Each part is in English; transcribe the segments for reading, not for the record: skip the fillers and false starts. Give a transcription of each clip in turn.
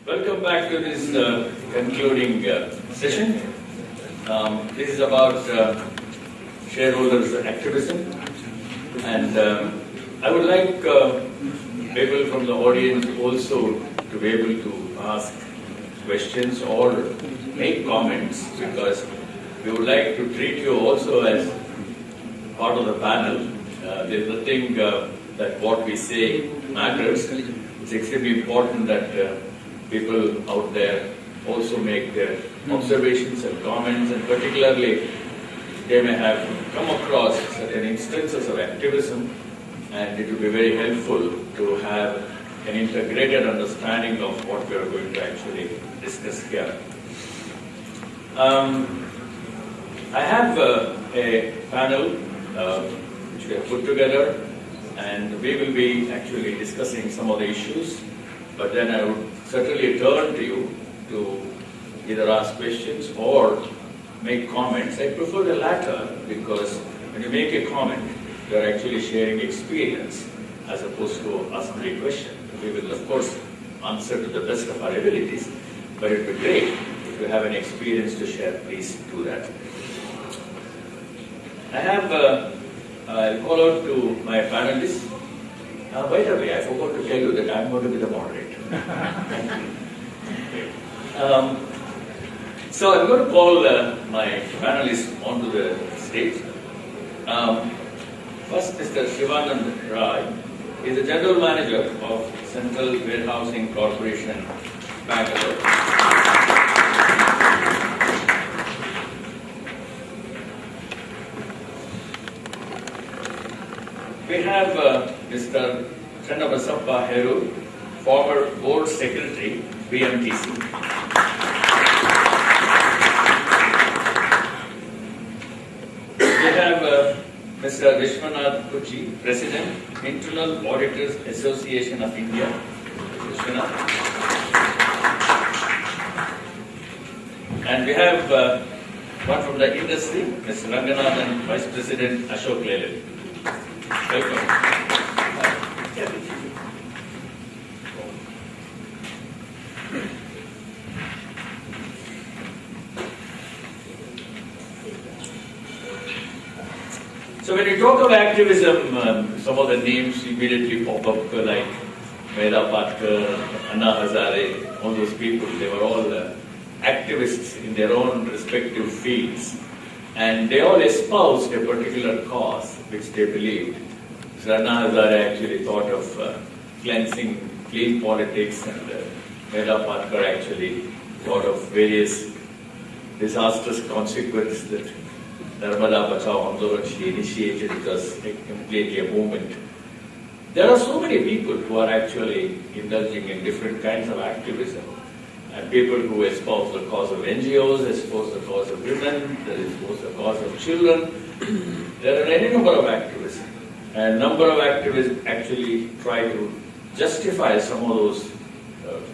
Welcome back to this concluding session. This is about shareholders activism, and I would like people from the audience also to be able to ask questions or make comments, because we would like to treat you also as part of the panel. There is nothing that what we say matters. It's extremely important that people out there also make their observations and comments, and particularly they may have come across certain instances of activism, and it will be very helpful to have an integrated understanding of what we are going to actually discuss here. I have a panel which we have put together, and we will be actually discussing some of the issues, but then I would certainly turn to you to either ask questions or make comments. I prefer the latter, because when you make a comment, you are actually sharing experience as opposed to asking a question. We will, of course, answer to the best of our abilities, but it would be great if you have an experience to share. Please do that. I have, I'll call out to my panelists. By the way, I forgot to tell you that I'm going to be the moderator. So I'm going to call my panelists onto the stage. First, Mr. Shivanand Rai is the General Manager of Central Warehousing Corporation, Bengaluru. We have Mr. Channabasappa Heru, former Board Secretary, BMTC. We have Mr. Vishwanath Kuchi, President, Internal Auditors Association of India. Vishwanath. And we have one from the industry, Mr. Ranganathan, Vice President, Ashok Leyland. Welcome. So when you talk of activism, some of the names immediately pop up, like Mera Patkar, Anna Hazare, all those people. They were all activists in their own respective fields, and they all espoused a particular cause which they believed. So Anna Hazare actually thought of cleansing, clean politics, and Mera Patkar actually thought of various disastrous consequences that Narmada Bachao Andolan she initiated. It was completely a movement. There are so many people who are actually indulging in different kinds of activism, and people who espouse the cause of NGOs, espouse the cause of women, they espouse the cause of children. There are any number of activists, and a number of activists actually try to justify some of those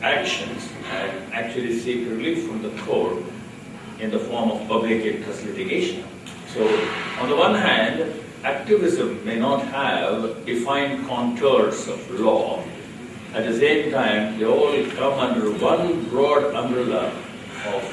actions and actually seek relief from the court in the form of public interest litigation. So, on the one hand, activism may not have defined contours of law. At the same time, they all come under one broad umbrella of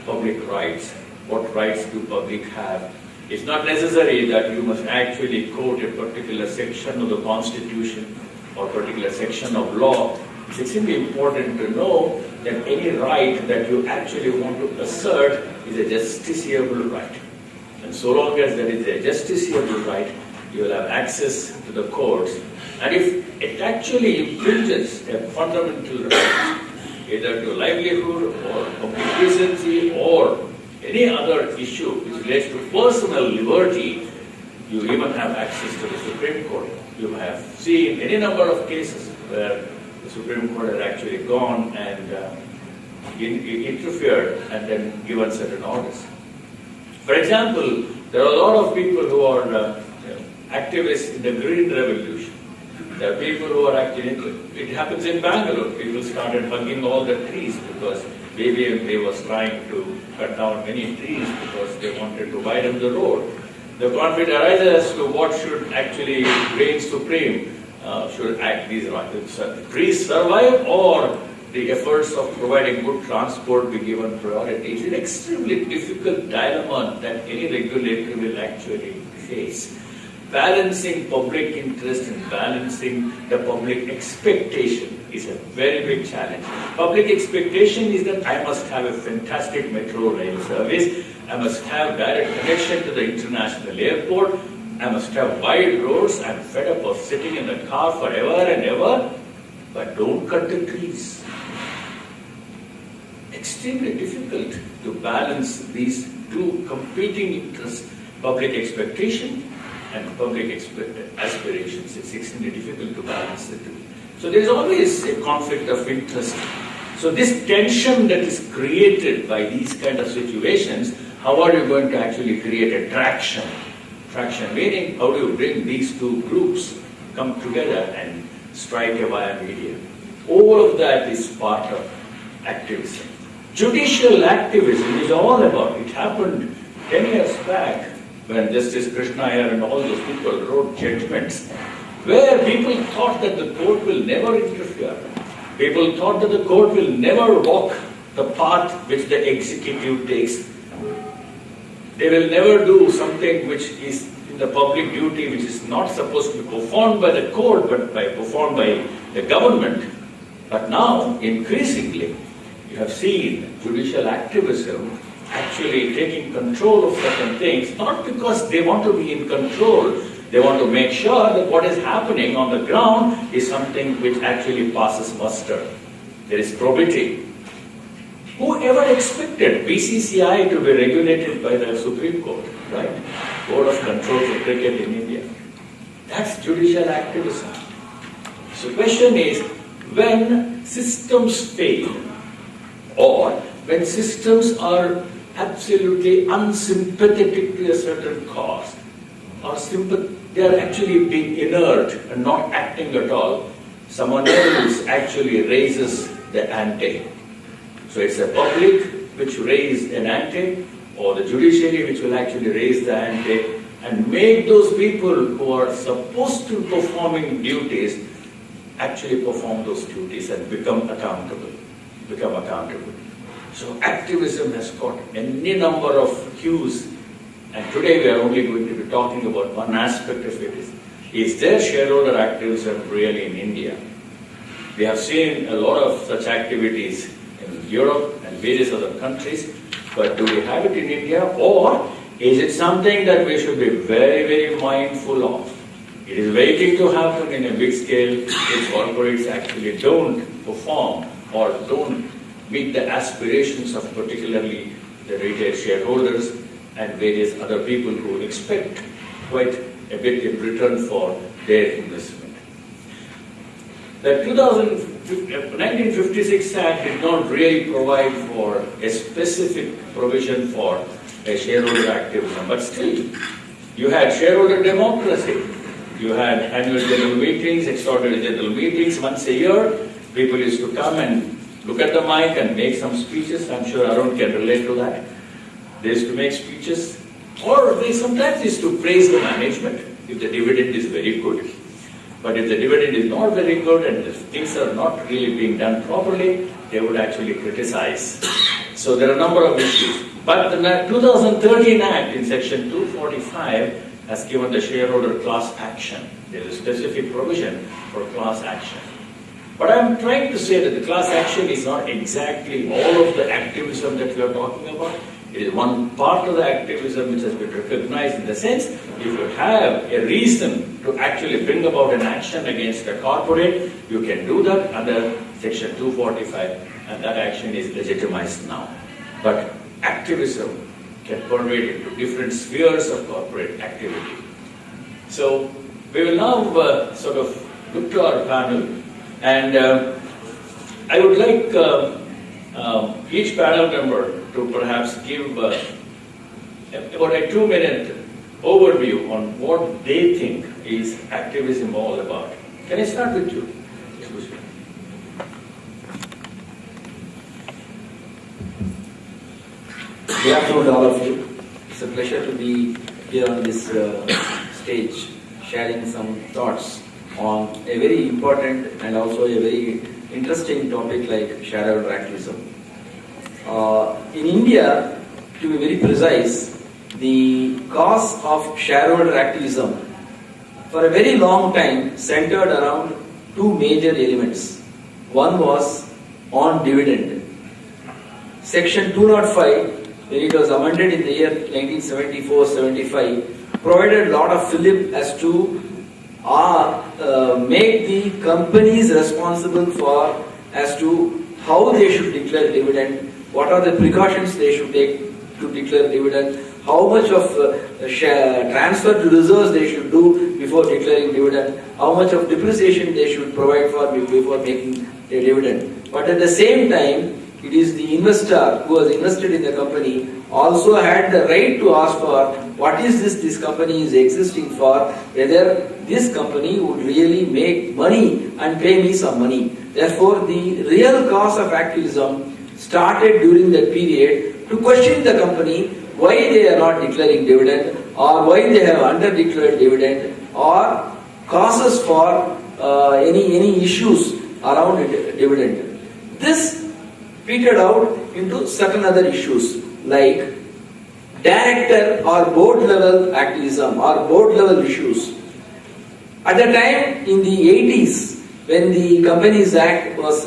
public rights. What rights do public have? It's not necessary that you must actually quote a particular section of the Constitution or particular section of law. It's extremely important to know that any right that you actually want to assert is a justiciable right. And so long as there is a justiciable right, you will have access to the courts. And if it actually infringes a fundamental right, either to livelihood or public decency or any other issue which relates to personal liberty, you even have access to the Supreme Court. You have seen any number of cases where the Supreme Court has actually gone and interfered and then given certain orders. For example, there are a lot of people who are activists in the Green Revolution. There are people who are actually, it happens in Bengaluru. People started hugging all the trees because BBMP was trying to cut down many trees because they wanted to widen the road. The conflict arises as to what should actually reign supreme. Should these trees survive, or the efforts of providing good transport be given priority. It's an extremely difficult dilemma that any regulator will actually face. Balancing public interest and balancing the public expectation is a very big challenge. Public expectation is that I must have a fantastic metro rail service, I must have direct connection to the international airport, I must have wide roads, I'm fed up of sitting in the car forever and ever, but don't cut the trees. Extremely difficult to balance these two competing interests, public expectation and public aspirations. It's extremely difficult to balance the two. So there's always a conflict of interest. So this tension that is created by these kind of situations, how are you going to actually create a traction? Traction meaning, how do you bring these two groups come together and strike a via media? All of that is part of activism. Judicial activism is all about, it happened 10 years back when Justice Krishna Iyer and all those people wrote judgments where people thought that the court will never interfere. People thought that the court will never walk the path which the executive takes. They will never do something which is in the public duty, which is not supposed to be performed by the court, but performed by the government. But now, increasingly, you have seen judicial activism actually taking control of certain things, not because they want to be in control, they want to make sure that what is happening on the ground is something which actually passes muster. There is probity. Whoever expected BCCI to be regulated by the Supreme Court, right? Board of Control for Cricket in India. That's judicial activism. So the question is, when systems fail, or when systems are absolutely unsympathetic to a certain cause, or they are actually being inert and not acting at all, someone else actually raises the ante. So it's the public which raise an ante, or the judiciary which will actually raise the ante and make those people who are supposed to be performing duties actually perform those duties and become accountable. So activism has got any number of hues, and today we are only going to be talking about one aspect of it. Is there shareholder activism really in India? We have seen a lot of such activities in Europe and various other countries, but do we have it in India, or is it something that we should be very, very mindful of? It is waiting to happen in a big scale if corporates actually don't perform or don't meet the aspirations of particularly the retail shareholders and various other people who expect quite a bit in return for their investment. The 1956 Act did not really provide for a specific provision for a shareholder activism, but still, you had shareholder democracy. You had annual general meetings, extraordinary general meetings once a year. People used to come and look at the mic and make some speeches. I'm sure Arun can relate to that. They used to make speeches, or they sometimes used to praise the management if the dividend is very good. But if the dividend is not very good and the things are not really being done properly, they would actually criticize. So there are a number of issues. But the 2013 Act in Section 245 has given the shareholder class action. There is a specific provision for class action. But I'm trying to say that the class action is not exactly all of the activism that we are talking about. It is one part of the activism which has been recognized in the sense, if you have a reason to actually bring about an action against a corporate, you can do that under Section 245, and that action is legitimized now. But activism can pervade into different spheres of corporate activity. So we will now sort of look to our panel, and I would like each panel member to perhaps give about a 2-minute overview on what they think is activism all about. Can I start with you? Good afternoon to all of you. It's a pleasure to be here on this stage, sharing some thoughts on a very important and also a very interesting topic like shareholder activism. In India, to be very precise, the cause of shareholder activism for a very long time centered around two major elements. One was on dividend. Section 205, when it was amended in the year 1974-75, provided a lot of fillip as to make the companies responsible for as to how they should declare dividend, what are the precautions they should take to declare dividend, how much of transfer to reserves they should do before declaring dividend, how much of depreciation they should provide for before making a dividend. But at the same time, it is the investor who has invested in the company also had the right to ask for what is this company is existing for, whether this company would really make money and pay me some money. Therefore, the real cause of activism started during that period to question the company why they are not declaring dividend or why they have under-declared dividend or causes for any issues around dividend. This petered out into certain other issues like director or board level activism or board level issues. At the time in the 80s, when the Companies Act was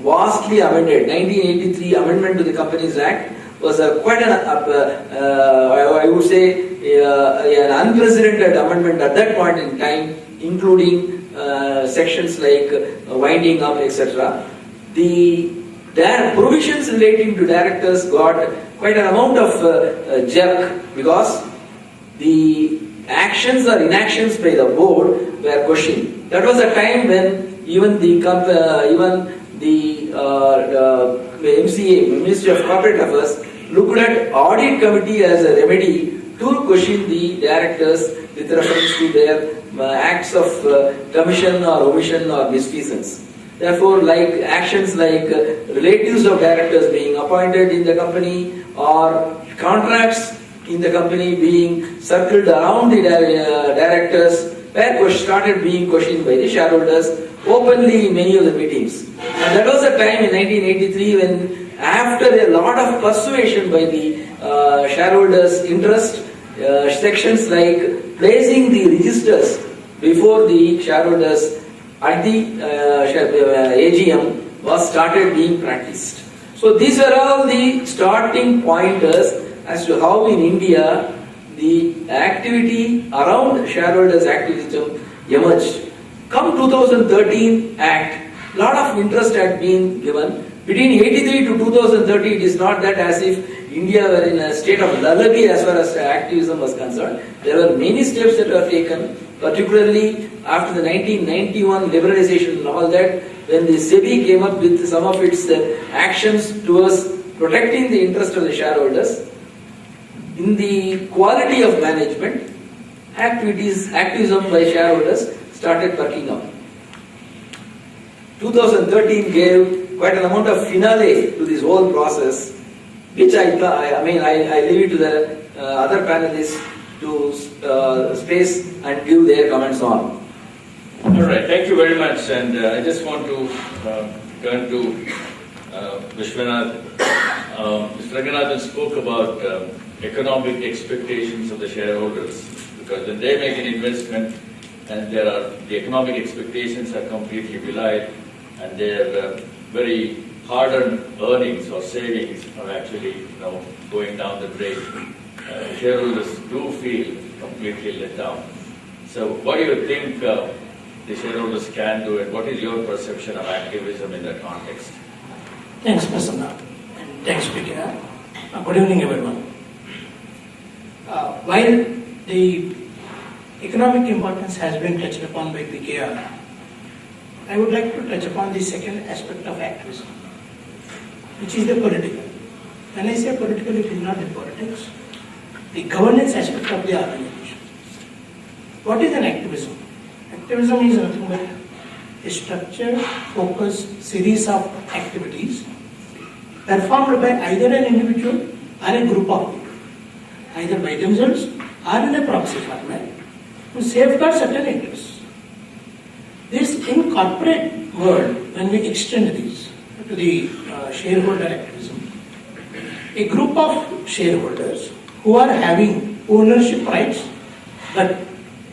vastly amended, 1983 amendment to the Companies Act was quite an, I would say, an unprecedented amendment at that point in time, including sections like winding up, etc. The provisions relating to directors got quite an amount of jerk because the actions or inactions by the board were questioned. That was a time when even the MCA, Ministry of Corporate Affairs, looked at audit committee as a remedy to question the directors with reference to their acts of commission or omission or misfeasance. Therefore, like actions like relatives of directors being appointed in the company or contracts in the company being circled around the directors were started being questioned by the shareholders openly in many of the meetings. And that was the time in 1983 when, after a lot of persuasion by the shareholders' interest, sections like placing the registers before the shareholders at the AGM was started being practiced. So these were all the starting pointers as to how in India the activity around shareholders activism emerged. Come 2013 Act, a lot of interest had been given. Between 83 to 2013, it is not that as if India were in a state of lullaby as far as activism was concerned. There were many steps that were taken, particularly after the 1991 liberalization and all that, when the SEBI came up with some of its actions towards protecting the interest of the shareholders. In the quality of management, activism by shareholders started perking up. 2013 gave quite an amount of finale to this whole process, which I leave it to the other panelists to space and give their comments on. All right, thank you very much. And I just want to turn to Vishwanath. Mr. Ranganathan spoke about economic expectations of the shareholders, because when they make an investment and the economic expectations are completely belied and their very hard-earned earnings or savings are actually going down the drain, shareholders do feel completely let down. So what do you think the shareholders can do, and what is your perception of activism in that context? Thanks, Prasanna, and thanks, Speaker. Good evening, everyone. While the economic importance has been touched upon by PKR, I would like to touch upon the second aspect of activism, which is the political. When I say political, it is not the politics, the governance aspect of the organization. What is an activism? Activism is nothing but a structured, focused series of activities performed by either an individual or a group of people, either by themselves or in a proxy format, to safeguard certain interests. These in corporate world, when we extend this to the shareholder activism, a group of shareholders who are having ownership rights, but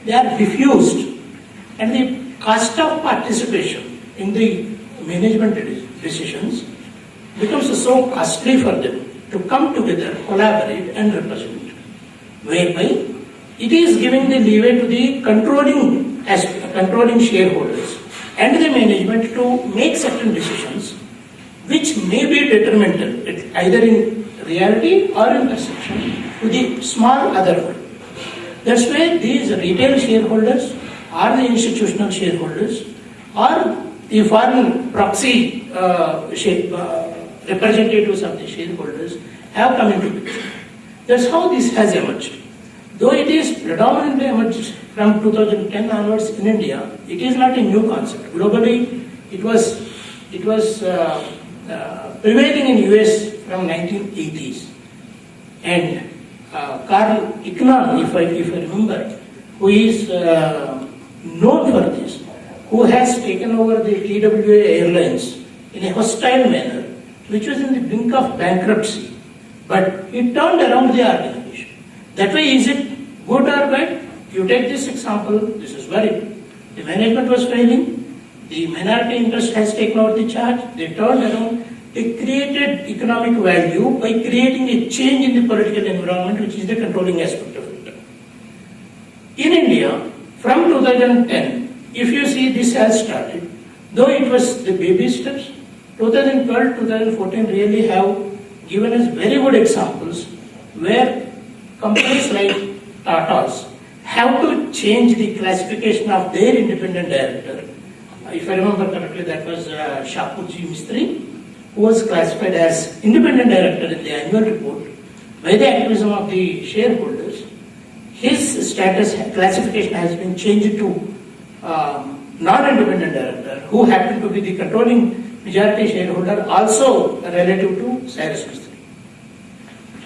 they are diffused, and the cost of participation in the management decisions becomes so costly for them to come together, collaborate and represent, whereby it is giving the leeway to the controlling shareholders and the management to make certain decisions which may be detrimental, either in reality or in perception, to the small other one. That's why these retail shareholders or the institutional shareholders or the foreign proxy representatives of the shareholders have come into picture. That's how this has emerged. Though it is predominantly emerged from 2010 onwards in India, it is not a new concept. Globally, it was prevailing in US from 1980s. And Carl Icahn, if I remember, who is known for this, who has taken over the TWA Airlines in a hostile manner, which was in the brink of bankruptcy, but he turned around the organization. That way, is it good or bad? You take this example, this is very, the management was failing, the minority interest has taken over the charge, they turned around, they created economic value by creating a change in the political environment, which is the controlling aspect of it. In India, from 2010, if you see this has started, though it was the baby steps, 2012, 2014 really have given us very good examples where companies like Tata's have to change the classification of their independent director. If I remember correctly, that was Shapurji Mistry, who was classified as independent director in the annual report by the activism of the shareholders. His status classification has been changed to non-independent director, who happened to be the controlling majority shareholder, also relative to Cyrus Mistry.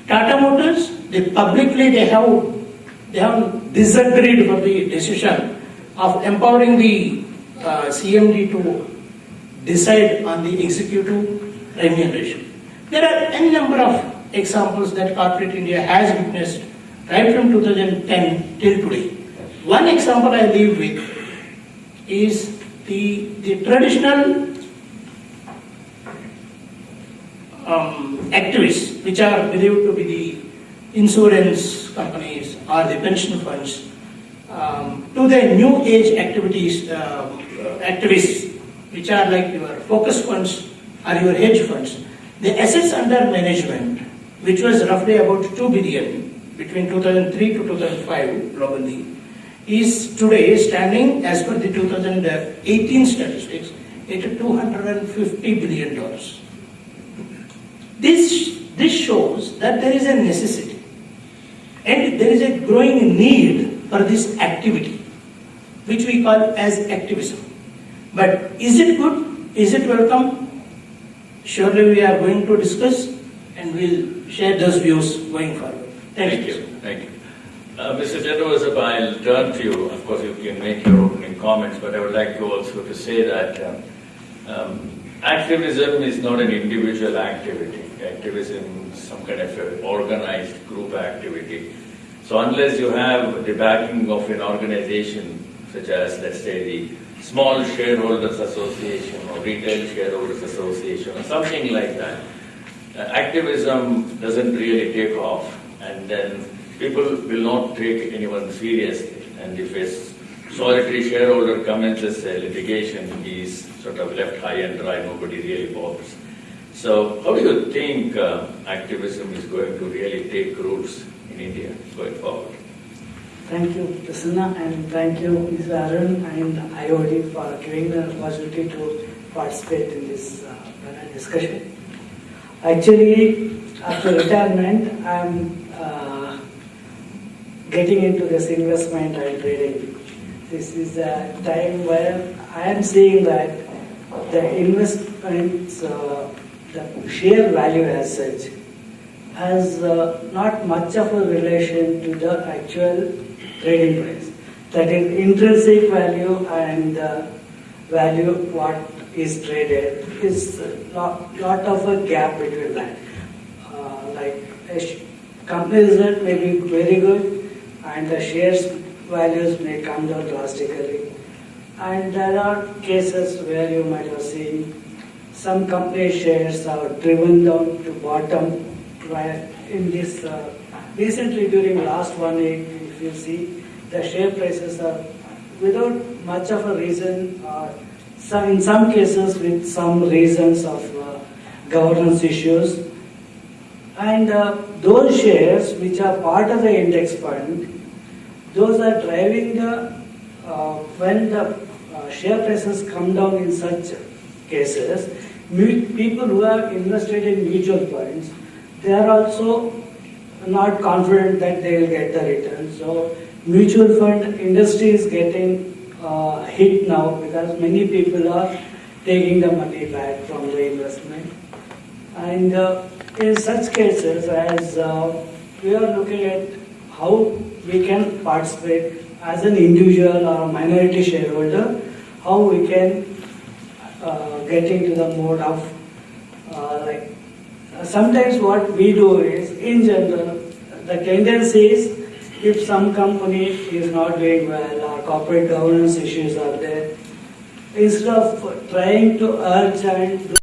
Tata Motors, they have disagreed for the decision of empowering the CMD to decide on the executive remuneration. There are any number of examples that corporate India has witnessed right from 2010 till today. One example I leave with is the traditional activists, which are believed to be the insurance companies or the pension funds, to the new age activists, which are like your focus funds or your hedge funds. The assets under management, which was roughly about 2 billion between 2003 to 2005 globally, is today standing, as per the 2018 statistics, at $250 billion. This shows that there is a necessity and there is a growing need for this activity, which we call as activism. But is it good? Is it welcome? Surely we are going to discuss and we'll share those views going forward. Thank you. Thank you. Mr. Chandravasap, I'll turn to you. Of course, you can make your opening comments, but I would like to also to say that activism is not an individual activity. Activism is some kind of an organized group activity. So unless you have the backing of an organization, such as, let's say, the Small Shareholders Association or Retail Shareholders Association or something like that, activism doesn't really take off, and then people will not take anyone seriously. And if a solitary shareholder commences a litigation, he is sort of left high and dry, nobody really bothers. So how do you think activism is going to really take roots in India going forward? Thank you, Prasanna, and thank you, Ms. Arun and IOD for giving the opportunity to participate in this panel discussion. Actually, after retirement, I am getting into this investment and trading. This is a time where I am seeing that the investments, the share value as such, has not much of a relation to the actual trading price. That is intrinsic value and value what is traded is lot of a gap between that. Like company result may be very good and the shares values may come down drastically. And there are cases where you might have seen some company shares are driven down to bottom. Right in this recently during last 1 week, if you see the share prices are without much of a reason, in some cases with some reasons of governance issues. And those shares which are part of the index fund, those are driving the, when the share prices come down in such cases, people who have invested in mutual funds, they are also not confident that they will get the return. So mutual fund industry is getting hit now because many people are taking the money back from the investment. And in such cases, as we are looking at how we can participate as an individual or a minority shareholder, how we can get into the mode of sometimes what we do is, in general, the tendency is if some company is not doing well or corporate governance issues are there, instead of trying to urge and